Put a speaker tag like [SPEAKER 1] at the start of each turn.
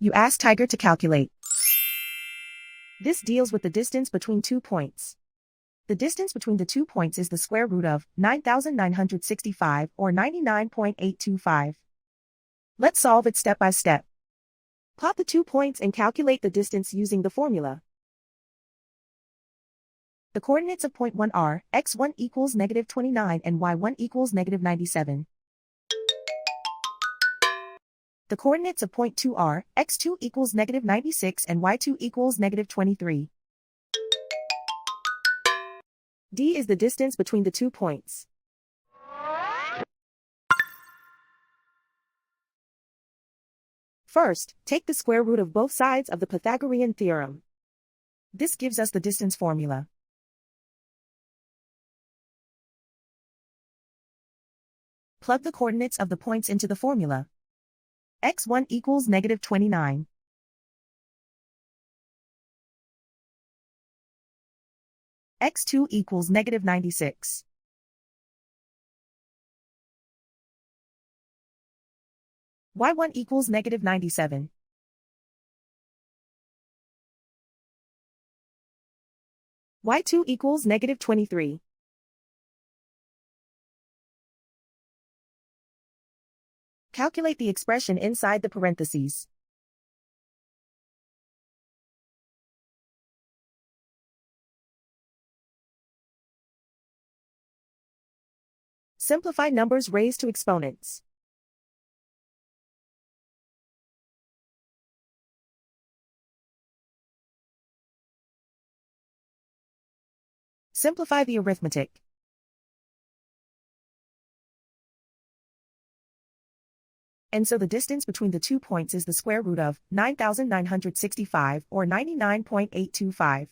[SPEAKER 1] You ask Tiger to calculate. This deals with the distance between 2 points. The distance between the 2 points is the square root of 9,965 or 99.825. Let's solve it step by step. Plot the 2 points and calculate the distance using the formula. The coordinates of point 1 are x1 equals negative 29 and y1 equals negative 97. The coordinates of point 2 are x2 equals negative 96 and y2 equals negative 23. D is the distance between the 2 points. First, take the square root of both sides of the Pythagorean theorem. This gives us the distance formula. Plug the coordinates of the points into the formula. x1 equals negative 29. x2 equals negative 96. y1 equals negative 97. y2 equals negative 23. Calculate the expression inside the parentheses. Simplify numbers raised to exponents. Simplify the arithmetic. And so the distance between the 2 points is the square root of 9,965 or 99.825.